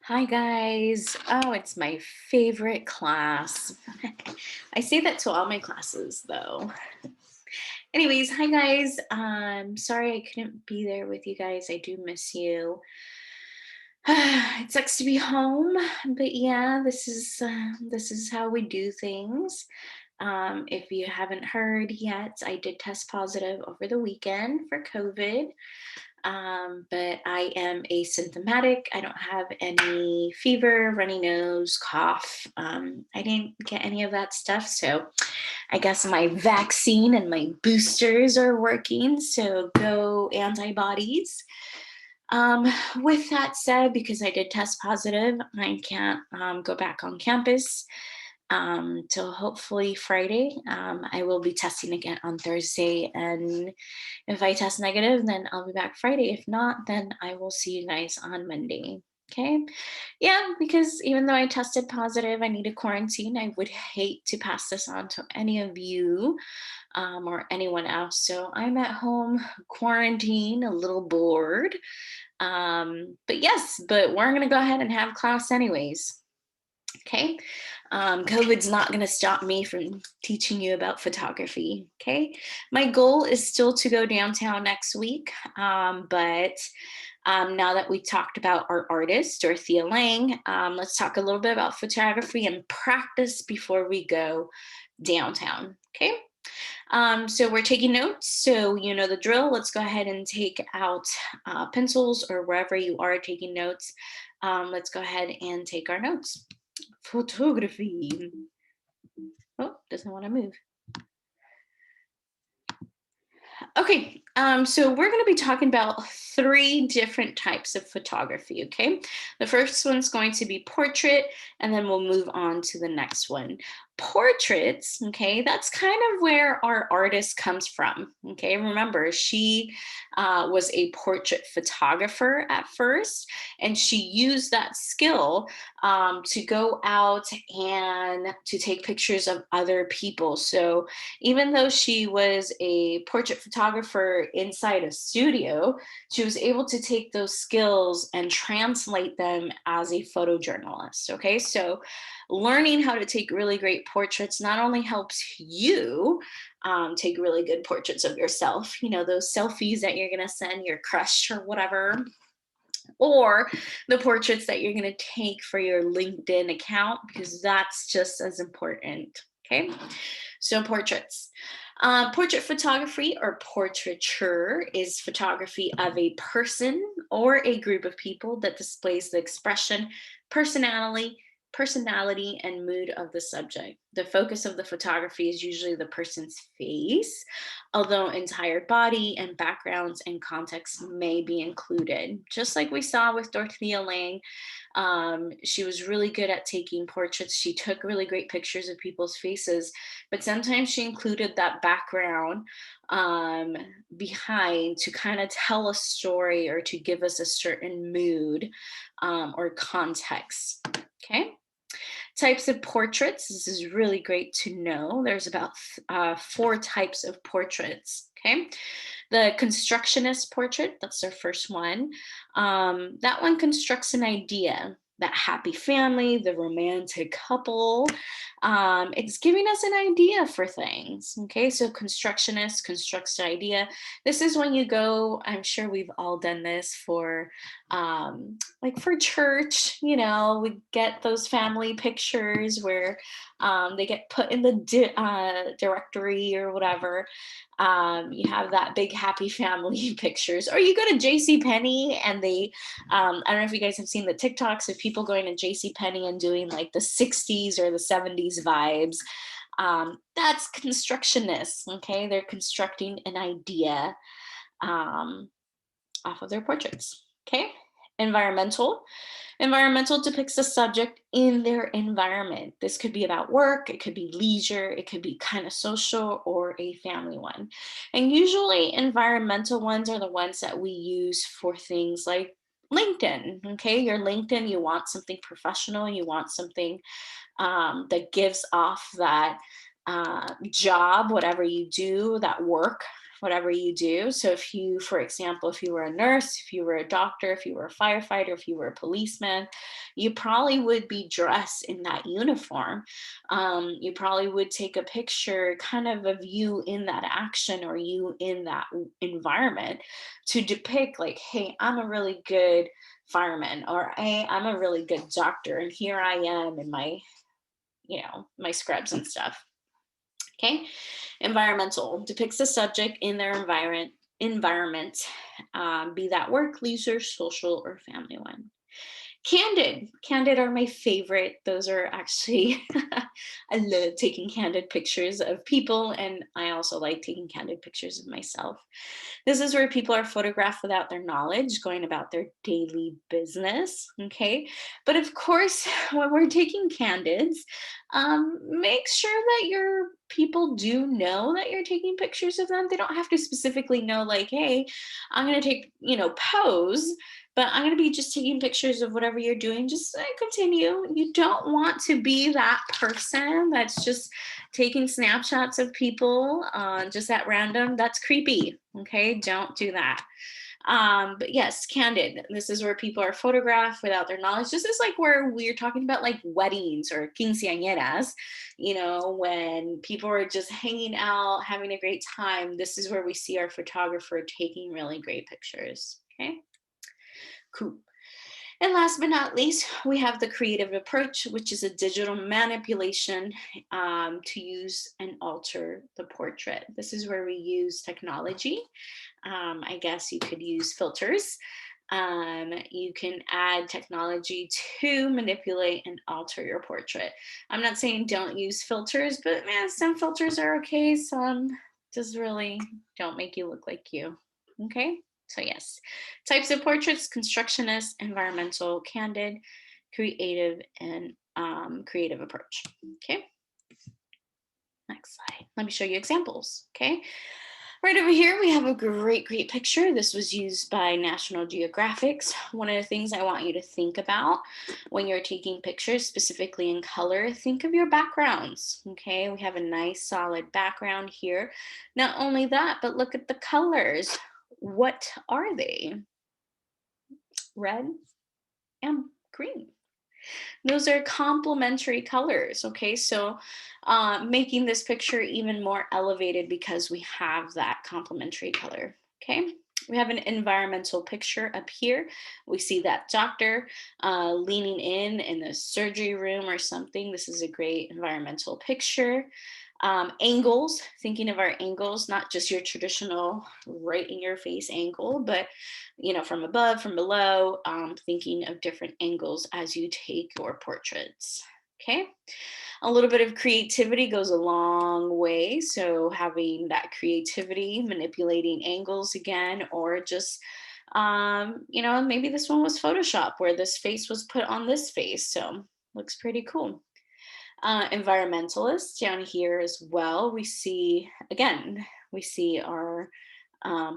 Hi guys. Oh, it's my favorite class. I say that to all my classes though. Anyways, hi guys. Sorry I couldn't be there with you guys. I do miss you. It sucks to be home, but yeah, this is how we do things. If you haven't heard yet, I did test positive over the weekend for COVID. But I am asymptomatic. I don't have any fever, runny nose, cough. I didn't get any of that stuff. So I guess my vaccine and my boosters are working. So go antibodies. With that said, because I did test positive, I can't go back on campus till hopefully Friday. I will be testing again on Thursday, and if I test negative, then I'll be back Friday. If not, then I will see you guys on Monday. Okay. Yeah, because even though I tested positive, I need a quarantine. I would hate to pass this on to any of you or anyone else. So I'm at home, quarantine, a little bored. But yes, but we're going to go ahead and have class anyways. Okay. COVID's not going to stop me from teaching you about photography. Okay. My goal is still to go downtown next week. But now that we talked about our artist, Dorothea Lang, let's talk a little bit about photography and practice before we go downtown. Okay. So we're taking notes. So you know the drill. Let's go ahead and take out pencils or wherever you are taking notes. Let's go ahead and take our notes. Photography. Oh, doesn't want to move. Okay, so we're going to be talking about three different types of photography, okay? The first one's going to be portrait, and then we'll move on to the next one. Portraits, okay, that's kind of where our artist comes from, okay? Remember, she was a portrait photographer at first, and she used that skill to go out and to take pictures of other people. So even though she was a portrait photographer inside a studio, she was able to take those skills and translate them as a photojournalist. Okay, so learning how to take really great portraits not only helps you take really good portraits of yourself, you know, those selfies that you're going to send your crush or whatever, or the portraits that you're going to take for your LinkedIn account, because that's just as important. Okay, so portraits. Portrait photography or portraiture is photography of a person or a group of people that displays the expression, personality, personality, and mood of the subject. The focus of the photography is usually the person's face, although entire body and backgrounds and context may be included. Just like we saw with Dorothea Lange, she was really good at taking portraits. She took really great pictures of people's faces, but sometimes she included that background um, behind to kind of tell a story or to give us a certain mood or context. Okay. Types of portraits. This is really great to know. There's about four types of portraits. Okay. The constructionist portrait, that's their first one. That one constructs an idea, that happy family, the romantic couple. It's giving us an idea for things. Okay, so constructionist constructs an idea. This is when you go, I'm sure we've all done this for like for church, you know, we get those family pictures where they get put in the directory or whatever. You have that big happy family pictures, or you go to J.C. Penney and they I don't know if you guys have seen the TikToks of people going to J.C. Penney and doing like the 60s or the 70s vibes. That's constructionists. Okay, they're constructing an idea um, off of their portraits. Okay, environmental. Environmental depicts the subject in their environment. This could be about work, it could be leisure, it could be kind of social, or a family one. And usually, environmental ones are the ones that we use for things like LinkedIn. Okay, your LinkedIn, you want something professional, you want something that gives off that job, whatever you do, that work. whatever you do. So if you, for example, if you were a nurse, if you were a doctor, if you were a firefighter, if you were a policeman, you probably would be dressed in that uniform. You probably would take a picture kind of you in that action or you in that environment to depict like, hey, I'm a really good fireman, or hey, I'm a really good doctor, and here I am in my, my scrubs and stuff. Okay. Environmental depicts the subject in their environment, be that work, leisure, social, or family one. Candid are my favorite. Those are actually I love taking candid pictures of people, and I also like taking candid pictures of myself. This is where people are photographed without their knowledge, going about their daily business. Okay. But of course, when we're taking candids, make sure that your people do know that you're taking pictures of them. They don't have to specifically know, like, hey, I'm going to take, pose, but I'm going to be just taking pictures of whatever you're doing. Just continue. You don't want to be that person that's just taking snapshots of people just at random. That's creepy. Okay, don't do that. But yes, candid. This is where people are photographed without their knowledge. This is like where we're talking about like weddings or quinceañeras, when people are just hanging out, having a great time. This is where we see our photographer taking really great pictures. Okay, cool. And last but not least, we have the creative approach, which is a digital manipulation to use and alter the portrait. This is where we use technology. I guess you could use filters. You can add technology to manipulate and alter your portrait. I'm not saying don't use filters, but man, some filters are okay. Some just really don't make you look like you. Okay. So yes, types of portraits: constructionist, environmental, candid, creative, and creative approach. Okay. Next slide. Let me show you examples. Okay. Right over here, we have a great picture. This was used by National Geographic. One of the things I want you to think about when you're taking pictures, specifically in color, think of your backgrounds. Okay, we have a nice solid background here. Not only that, but look at the colors. What are they? Red and green. Those are complementary colors. Okay, so making this picture even more elevated because we have that complementary color. Okay, we have an environmental picture up here. We see that doctor leaning in the surgery room or something. This is a great environmental picture. Angles, thinking of our angles, not just your traditional right in your face angle, but from above, from below, thinking of different angles as you take your portraits. Okay. A little bit of creativity goes a long way. So having that creativity, manipulating angles again, or just, maybe this one was Photoshop where this face was put on this face. So looks pretty cool. Environmentalists down here as well. We see our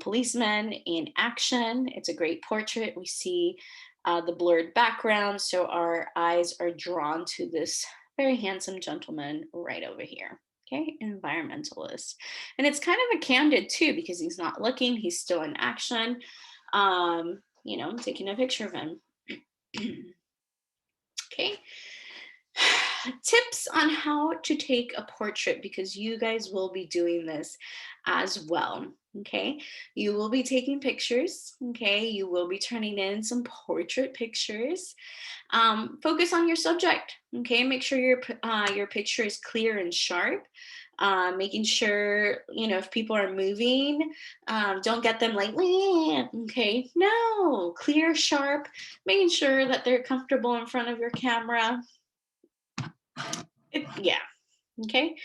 policemen in action. It's a great portrait. We see the blurred background, so our eyes are drawn to this very handsome gentleman right over here. Okay, environmentalist. And it's kind of a candid too, because he's not looking, he's still in action. Taking a picture of him. Okay. Tips on how to take a portrait, because you guys will be doing this as well. Okay, you will be taking pictures. Okay, you will be turning in some portrait pictures. Focus on your subject. Okay, make sure your picture is clear and sharp. Making sure, if people are moving, don't get them like, okay, no, clear, sharp, making sure that they're comfortable in front of your camera. Yeah. Okay.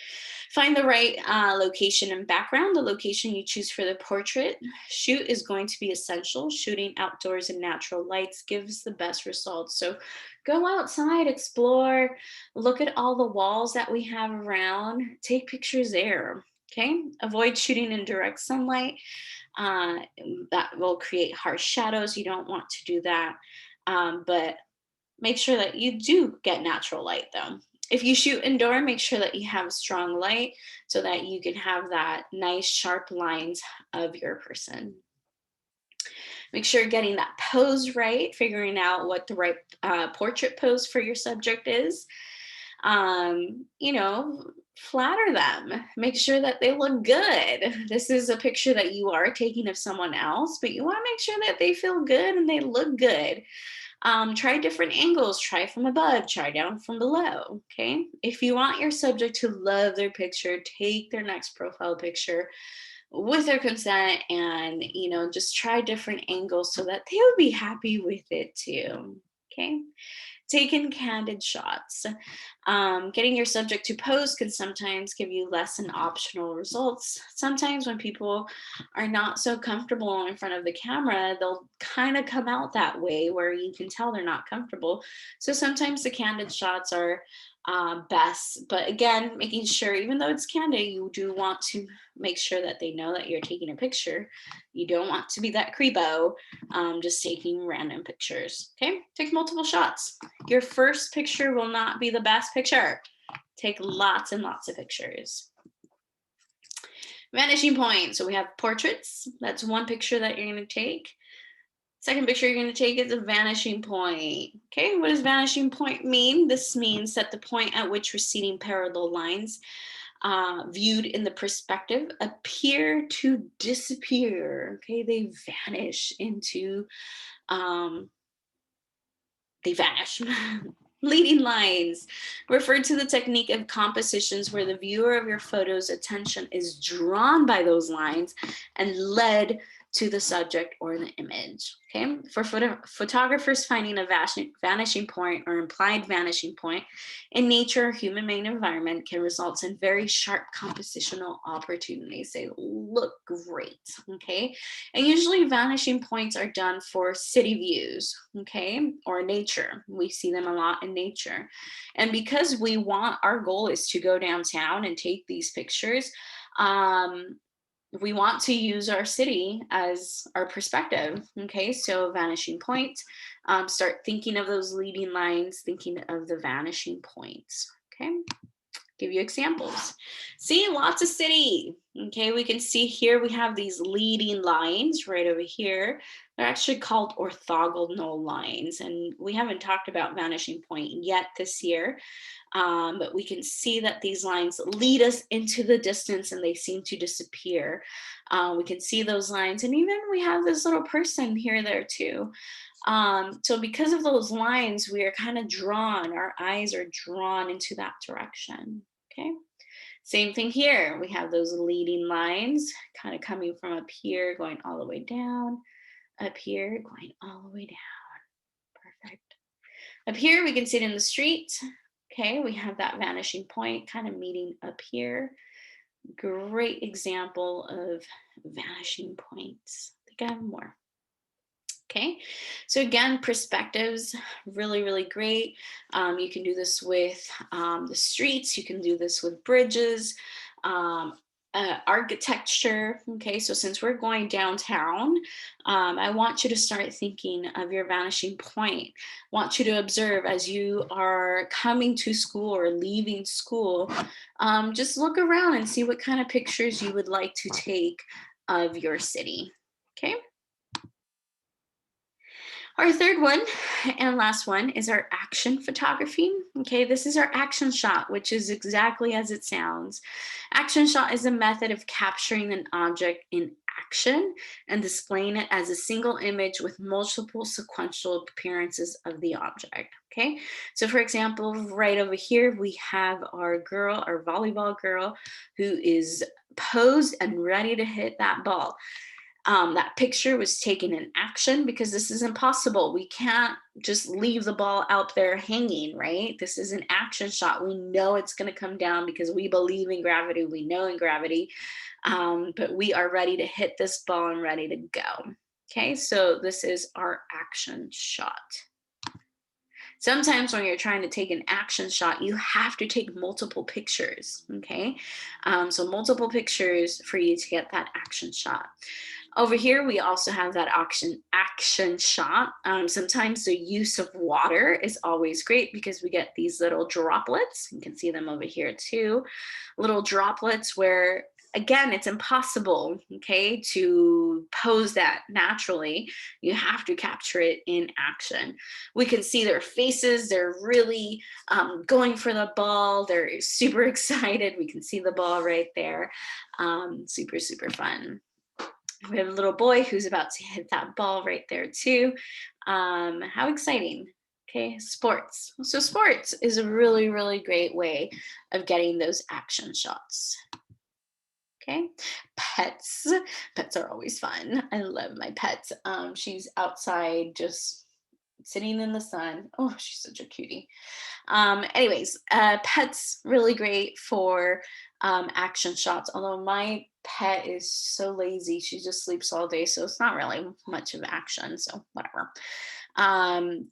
Find the right location and background. The location you choose for the portrait shoot is going to be essential. Shooting outdoors in natural lights gives the best results. So go outside, explore, look at all the walls that we have around, take pictures there. Okay. Avoid shooting in direct sunlight. That will create harsh shadows. You don't want to do that. But make sure that you do get natural light though. If you shoot indoor, make sure that you have strong light so that you can have that nice sharp lines of your person. Make sure getting that pose right, figuring out what the right portrait pose for your subject is. You know, flatter them. Make sure that they look good. This is a picture that you are taking of someone else, but you want to make sure that they feel good and they look good. Try different angles, try from above, try down from below, okay? If you want your subject to love their picture, take their next profile picture with their consent and, you know, just try different angles so that they will be happy with it too, okay? Taking candid shots. Getting your subject to pose can sometimes give you less than optional results. Sometimes when people are not so comfortable in front of the camera, they'll kind of come out that way where you can tell they're not comfortable. So sometimes the candid shots are best. But again, making sure, even though it's candid, you do want to make sure that they know that you're taking a picture. You don't want to be that creepo, just taking random pictures. Okay, take multiple shots. Your first picture will not be the best picture. Take lots and lots of pictures. Vanishing point. So we have portraits. That's one picture that you're going to take. Second picture you're going to take is a vanishing point. Okay, what does vanishing point mean? This means that the point at which receding parallel lines viewed in the perspective appear to disappear. Okay, they vanish into, they vanish. Leading lines refer to the technique of compositions where the viewer of your photo's attention is drawn by those lines and led to the subject or the image. Okay, for photographers, finding a vanishing point or implied vanishing point in nature or human-made environment can result in very sharp compositional opportunities. They look great, okay? And usually vanishing points are done for city views, okay, or nature. We see them a lot in nature. And because our goal is to go downtown and take these pictures, we want to use our city as our perspective, okay? So vanishing point, start thinking of those leading lines, thinking of the vanishing points, okay? Give you examples. See, lots of city, okay? We can see here we have these leading lines right over here. They're actually called orthogonal lines, and we haven't talked about vanishing point yet this year. But we can see that these lines lead us into the distance and they seem to disappear. We can see those lines, and even we have this little person here there too. So because of those lines, we are kind of drawn, our eyes are drawn into that direction, okay? Same thing here, we have those leading lines kind of coming from up here, going all the way down, up here, going all the way down, perfect. Up here, we can see it in the street. Okay, we have that vanishing point kind of meeting up here. Great example of vanishing points. I think I have more. Okay, so again, perspectives, really, really great. You can do this with the streets, you can do this with bridges, architecture. Okay, so since we're going downtown, I want you to start thinking of your vanishing point. I want you to observe as you are coming to school or leaving school, just look around and see what kind of pictures you would like to take of your city. Okay. Our third one and last one is our action photography. Okay, this is our action shot, which is exactly as it sounds. Action shot is a method of capturing an object in action and displaying it as a single image with multiple sequential appearances of the object. Okay, so for example, right over here, we have our girl, our volleyball girl, who is posed and ready to hit that ball. That picture was taken in action because this is impossible. We can't just leave the ball out there hanging, right? This is an action shot. We know it's going to come down because we believe in gravity. We know in gravity, but we are ready to hit this ball and ready to go. Okay, so this is our action shot. Sometimes when you're trying to take an action shot, you have to take multiple pictures, okay? So multiple pictures for you to get that action shot. Over here, we also have that action shot. Sometimes the use of water is always great because we get these little droplets. You can see them over here too. Little droplets where, again, it's impossible, okay, to pose that naturally. You have to capture it in action. We can see their faces. They're really going for the ball. They're super excited. We can see the ball right there. Super, super fun. We have a little boy who's about to hit that ball right there too. How exciting. Okay, sports. So sports is a really, really great way of getting those action shots. Okay, pets. Pets are always fun. I love my pets. She's outside just sitting in the sun. Oh, she's such a cutie. Anyways, pets really great for action shots. Although my pet is so lazy, she just sleeps all day, so it's not really much of action. So whatever.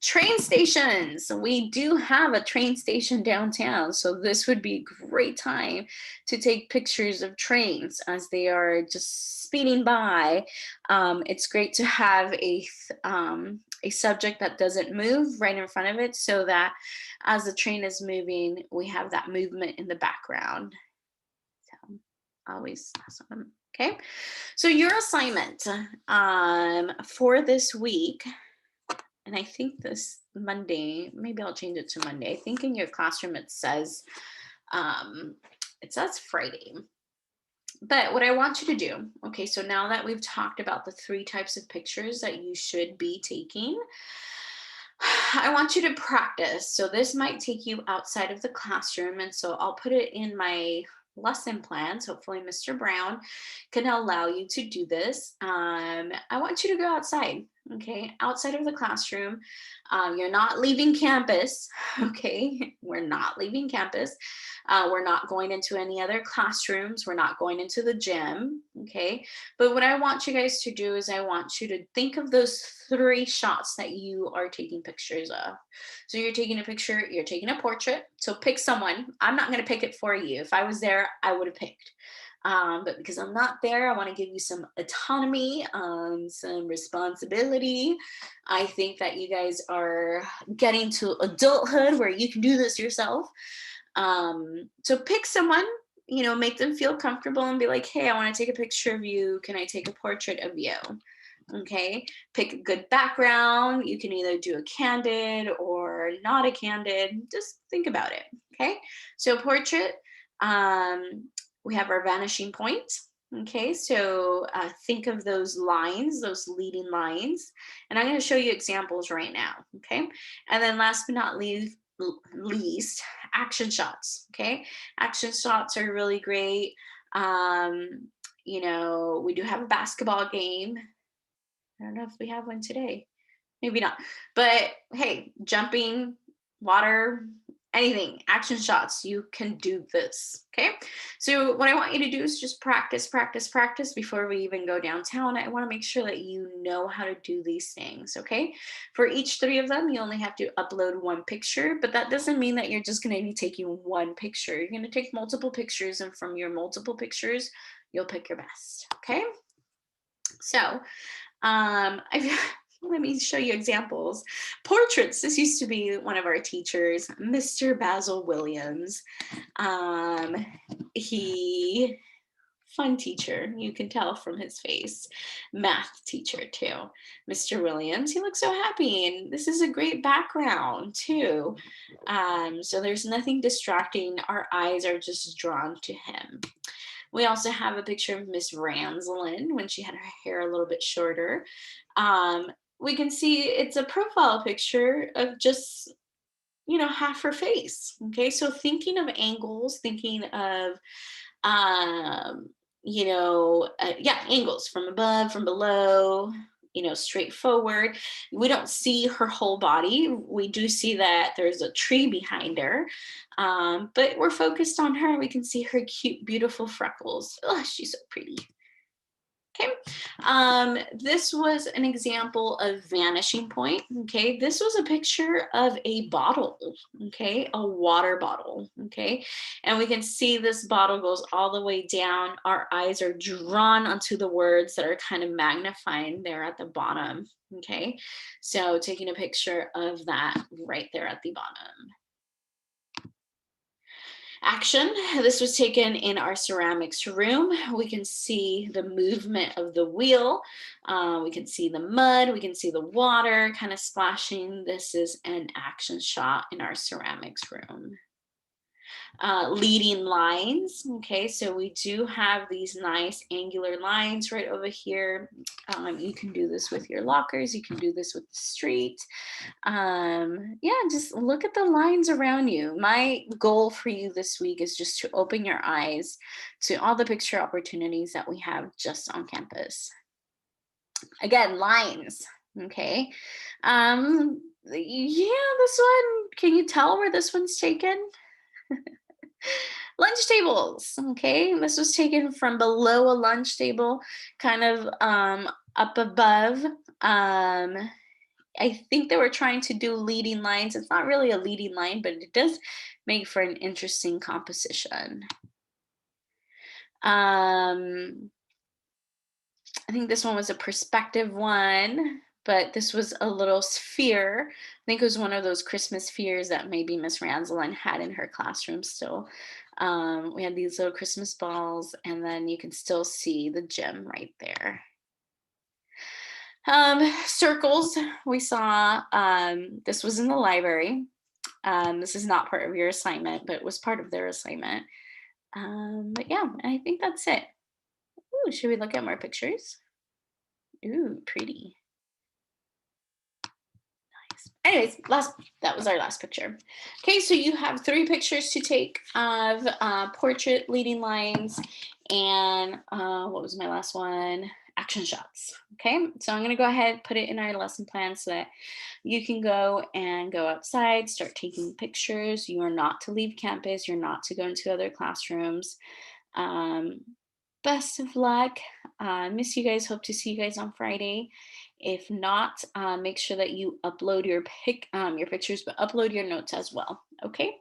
Train stations. We do have a train station downtown, so this would be a great time to take pictures of trains as they are just speeding by. It's great to have a subject that doesn't move right in front of it, so that as the train is moving, we have that movement in the background. So always awesome. Okay, so your assignment for this week, and I think this Monday, maybe I'll change it to Monday. I think in your classroom it says Friday. But what I want you to do, okay, so now that we've talked about the 3 types of pictures that you should be taking, I want you to practice. So this might take you outside of the classroom. And so I'll put it in my lesson plans. Hopefully Mr. Brown can allow you to do this. I want you to go outside, okay, outside of the classroom. You're not leaving campus, okay? We're not leaving campus. We're not going into any other classrooms. We're not going into the gym, okay? But what I want you guys to do is I want you to think of those 3 shots that you are taking pictures of. So you're taking a picture, you're taking a portrait. So pick someone. I'm not going to pick it for you. If I was there, I would have picked. But because I'm not there, I want to give you some autonomy, some responsibility. I think that you guys are getting to adulthood where you can do this yourself. So pick someone, make them feel comfortable and be like, hey, I want to take a picture of you. Can I take a portrait of you? Okay, pick a good background. You can either do a candid or not a candid. Just think about it. Okay, so portrait. We have our vanishing point. Okay, so think of those lines, those leading lines, and I'm going to show you examples right now. Okay, and then last but not least, action shots. Okay, action shots are really great. We do have a basketball game. I don't know if we have one today. Maybe not. But hey, jumping, water, anything, action shots, you can do this. Okay. So what I want you to do is just practice, practice, practice before we even go downtown. I want to make sure that you know how to do these things. Okay. For each 3 of them, you only have to upload 1 picture, but that doesn't mean that you're just going to be taking 1 picture. You're going to take multiple pictures, and from your multiple pictures, you'll pick your best. Okay. So, let me show you examples. Portraits. This used to be one of our teachers, Mr. Basil Williams. He, fun teacher, you can tell from his face. Math teacher too. Mr. Williams, he looks so happy, and this is a great background too. So there's nothing distracting. Our eyes are just drawn to him. We also have a picture of Miss Ramslin when she had her hair a little bit shorter. We can see it's a profile picture of just, half her face. Okay, so thinking of angles, thinking of, angles from above, from below, straightforward. We don't see her whole body. We do see that there's a tree behind her, but we're focused on her. We can see her cute, beautiful freckles. Oh, she's so pretty. Okay, this was an example of vanishing point. Okay, this was a picture of a bottle. Okay, a water bottle. Okay, and we can see this bottle goes all the way down. Our eyes are drawn onto the words that are kind of magnifying there at the bottom. Okay, so taking a picture of that right there at the bottom. Action. This was taken in our ceramics room. We can see the movement of the wheel. We can see the mud. We can see the water kind of splashing. This is an action shot in our ceramics room. Leading lines. Okay, so we do have these nice angular lines right over here. You can do this with your lockers. You can do this with the street. Yeah, just look at the lines around you. My goal for you this week is just to open your eyes to all the picture opportunities that we have just on campus. Again, lines. Okay. Yeah, this one, can you tell where this one's taken? Lunch tables. Okay, this was taken from below a lunch table, kind of up above. I think they were trying to do leading lines. It's not really a leading line, but it does make for an interesting composition. I think this one was a perspective one, but this was a little sphere. I think it was one of those Christmas spheres that maybe Miss Ranzelin had in her classroom still. We had these little Christmas balls, and then you can still see the gym right there. Circles, we saw, this was in the library. This is not part of your assignment, but it was part of their assignment. But yeah, I think that's it. Ooh, should we look at more pictures? Ooh, pretty. Nice. Anyways, that was our last picture. Okay, so you have 3 pictures to take of portrait, leading lines, and what was my last one? Action shots. Okay, so I'm gonna go ahead, put it in our lesson plan so that you can go outside, start taking pictures. You are not to leave campus. You're not to go into other classrooms. Um, Best of luck. Miss you guys. Hope to see you guys on Friday. If not, make sure that you upload your pictures, but upload your notes as well. Okay.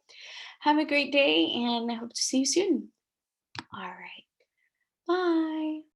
Have a great day, and I hope to see you soon. All right. Bye.